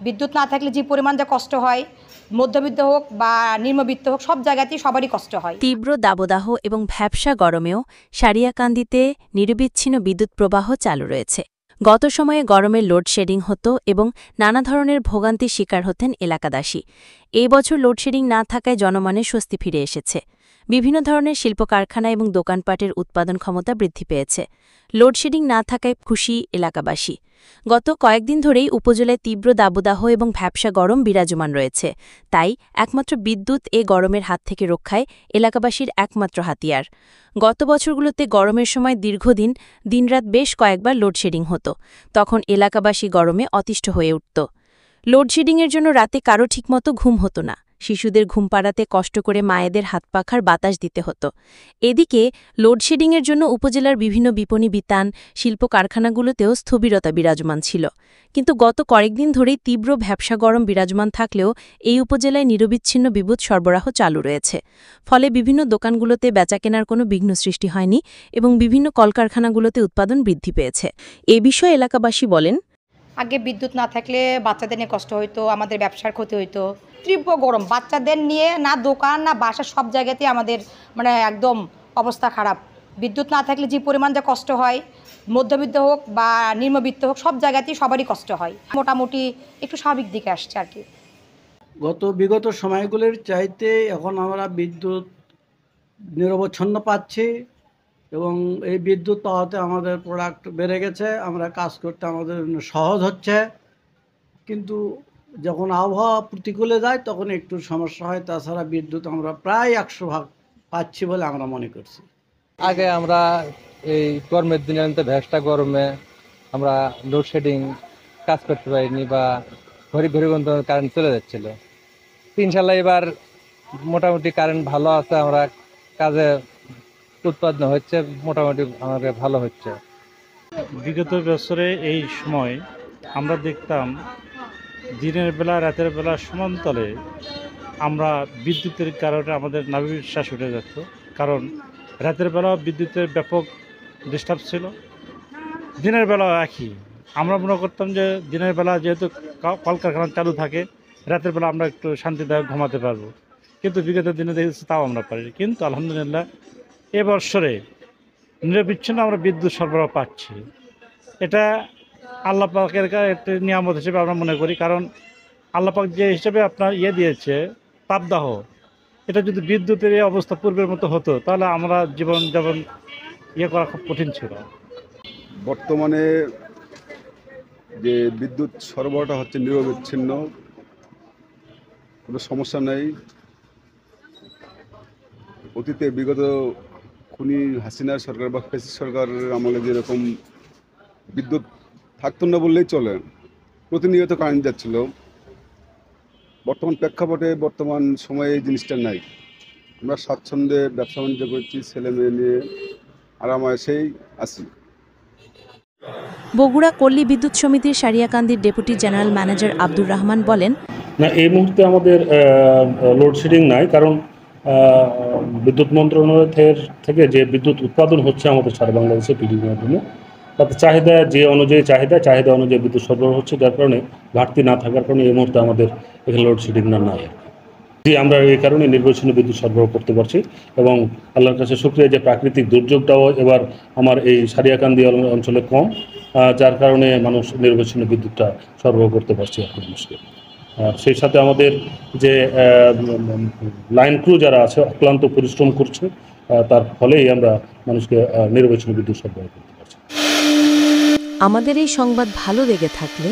বিদ্যুৎ না থাকলে যে পরিমাণ যা কষ্ট হয়, মধ্যবিত্ত হোক বা নিম্নবিত্ত হোক, সব জায়গাতেই সবারই কষ্ট হয়। তীব্র দাবদাহ এবং ভ্যাপসা গরমেও সারিয়াকান্দিতে নিরবিচ্ছিন্ন বিদ্যুৎ প্রবাহ চালু রয়েছে। গত সময়ে গরমের লোডশেডিং হতো এবং নানা ধরনের ভোগান্তির শিকার হতেন এলাকাবাসী। এই বছর লোডশেডিং না থাকায় জনমনে স্বস্তি ফিরে এসেছে। বিভিন্ন ধরনের শিল্প কারখানা এবং দোকানপাটের উৎপাদন ক্ষমতা বৃদ্ধি পেয়েছে। লোডশেডিং না থাকায় খুশি এলাকাবাসী। গত কয়েকদিন ধরেই উপজেলায় তীব্র দাবদাহ এবং ভ্যাপসা গরম বিরাজমান রয়েছে। তাই একমাত্র বিদ্যুৎ এ গরমের হাত থেকে রক্ষায় এলাকাবাসীর একমাত্র হাতিয়ার। গত বছরগুলোতে গরমের সময় দীর্ঘদিন দিনরাত বেশ কয়েকবার লোডশেডিং হতো। তখন এলাকাবাসী গরমে অতিষ্ঠ হয়ে উঠত। লোডশেডিংয়ের জন্য রাতে কারো ঠিকমতো ঘুম হতো না। শিশুদের ঘুম পাড়াতে কষ্ট করে মায়েদের হাতপাখার বাতাস দিতে হতো। এদিকে লোডশেডিংয়ের জন্য উপজেলার বিভিন্ন বিপণী বিতান, শিল্প কারখানাগুলোতেও স্থবিরতা বিরাজমান ছিল। কিন্তু গত কয়েকদিন ধরেই তীব্র ভ্যাপসা গরম বিরাজমান থাকলেও এই উপজেলায় নিরবিচ্ছিন্ন বিদ্যুৎ সরবরাহ চালু রয়েছে। ফলে বিভিন্ন দোকানগুলোতে বেচাকেনার কোনো বিঘ্ন সৃষ্টি হয়নি এবং বিভিন্ন কলকারখানাগুলোতে উৎপাদন বৃদ্ধি পেয়েছে। এ বিষয়ে এলাকাবাসী বলেন, আগে বিদ্যুৎ না থাকলে বাচ্চাদের নিয়ে কষ্ট হইতো, আমাদের ব্যবসার ক্ষতি হইতো। তীব্র গরম, বাচ্চাদের নিয়ে না দোকান না বাসা, সব জায়গাতেই আমাদের একদম অবস্থা খারাপ। বিদ্যুৎ না থাকলে যে পরিমাণ যা কষ্ট হয়, মধ্যবিত্ত হোক বা নিম্নবিত্ত হোক, সব জায়গাতেই সবারই কষ্ট হয়। মোটামুটি একটু স্বাভাবিক দিকে আসছে আর কি। বিগত সময়গুলির চাইতে এখন আমরা বিদ্যুৎ নিরবচ্ছিন্ন পাচ্ছি এবং এই বিদ্যুৎ পাওয়াতে আমাদের প্রোডাক্ট বেড়ে গেছে, আমরা কাজ করতে আমাদের সহজ হচ্ছে। কিন্তু যখন আবহাওয়া প্রতিকূলে যায় তখন একটু সমস্যা হয়। তাছাড়া বিদ্যুৎ আমরা প্রায় 100% পাচ্ছি বলে আমরা মনে করছি। আগে আমরা এই গরমের দিনে ভ্যাসটা গরমে আমরা লোডশেডিং কাজ করতে পারিনি বা ঘড়ি কারেন্ট চলে যাচ্ছিল। ইনশাল্লাহ এবার মোটামুটি কারেন্ট ভালো আছে, আমরা কাজে উৎপাদন হচ্ছে, মোটামুটি আমাদের ভালো হচ্ছে। বিগত বছরে এই সময় আমরা দেখতাম দিনের বেলা রাতের বেলা সমান্তরালে আমরা বিদ্যুতের কারণে আমাদের নাভিশ্বাস উঠে যেত। কারণ রাতের বেলা বিদ্যুতের ব্যাপক ডিস্টার্ব ছিল, দিনের বেলা একই। আমরা মনে করতাম যে দিনের বেলা যেহেতু কলকারখানা চালু থাকে, রাতের বেলা আমরা একটু শান্তিদায়ক ঘুমাতে পারবো। কিন্তু বিগত দিনে দেখেছি তাও আমরা পারি। কিন্তু আলহামদুলিল্লাহ এবছরে নিরবিচ্ছিন্ন আমরা বিদ্যুৎ সরবরাহ পাচ্ছি। এটা আল্লাহ পাকের একটা নিয়ামত হিসেবে আমরা মনে করি। কারণ আল্লাহ পাক যে হিসেবে আপনার দিয়েছে তাপদাহ, এটা যদি বিদ্যুতের এই অবস্থা পূর্বের মতো হতো তাহলে আমরা জীবনযাপন করা খুব কঠিন ছিল। বর্তমানে যে বিদ্যুৎ সরবরাহটা হচ্ছে নিরবিচ্ছিন্ন, কোনো সমস্যা নেই। অতীতে বিগত খুনি হাসিনার সরকার বা ফ্যাসিস্ট সরকারের আমলে যেরকম বিদ্যুৎ থাকতো না বললেই চলে, প্রতিনিয়ত কারেন্ট যাচ্ছিল। বর্তমান প্রেক্ষাপটে বর্তমান সময়ে এই জিনিসটা নাই। আমরা স্বাচ্ছন্দ্যে ব্যবসা বাণিজ্য করছি, ছেলে মেয়ে নিয়ে আরামায়েশেই আছি। বগুড়া পল্লী বিদ্যুৎ সমিতির সারিয়াকান্দির deputy general manager Abdur Rahman বলেন, না, এই মুহূর্তে আমাদের লোডশেডিং নাই। কারণ বিদ্যুৎ মন্ত্রণালয় থেকে যে বিদ্যুৎ উৎপাদন হচ্ছে আমাদের সারা বাংলাদেশে পিডিবির মাধ্যমে, তাতে চাহিদা যে অনুযায়ী চাহিদা অনুযায়ী বিদ্যুৎ সরবরাহ হচ্ছে, যার কারণে ঘাটতি না থাকার কারণে এই মুহূর্তে আমাদের এখানে লোডশেডিং নাই। আমরা এই কারণে নির্বিচ্ছিন্ন বিদ্যুৎ সরবরাহ করতে পারছি এবং আল্লাহর কাছে শুকরিয়া যে প্রাকৃতিক দুর্যোগটাও এবার আমার এই সারিয়াকান্দি অঞ্চলে কম, যার কারণে মানুষ নির্বিচ্ছিন্ন বিদ্যুৎটা সরবরাহ করতে পারছে এখন মানুষকে। সেই সাথে আমাদের যে লাইন ক্রু যারা আছে অক্লান্ত পরিশ্রম করছে, তার ফলেই আমরা মানুষকে নির্বিচ্ছিন্ন বিদ্যুৎ সরবরাহ করতে পারছি। আমাদের এই সংবাদ ভালো লেগে থাকলে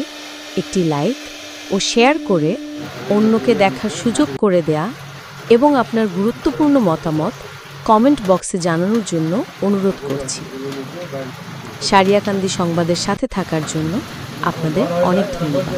একটি লাইক ও শেয়ার করে অন্যকে দেখার সুযোগ করে দেয়া এবং আপনার গুরুত্বপূর্ণ মতামত কমেন্ট বক্সে জানানোর জন্য অনুরোধ করছি। সারিয়াকান্দি সংবাদের সাথে থাকার জন্য আপনাদের অনেক ধন্যবাদ।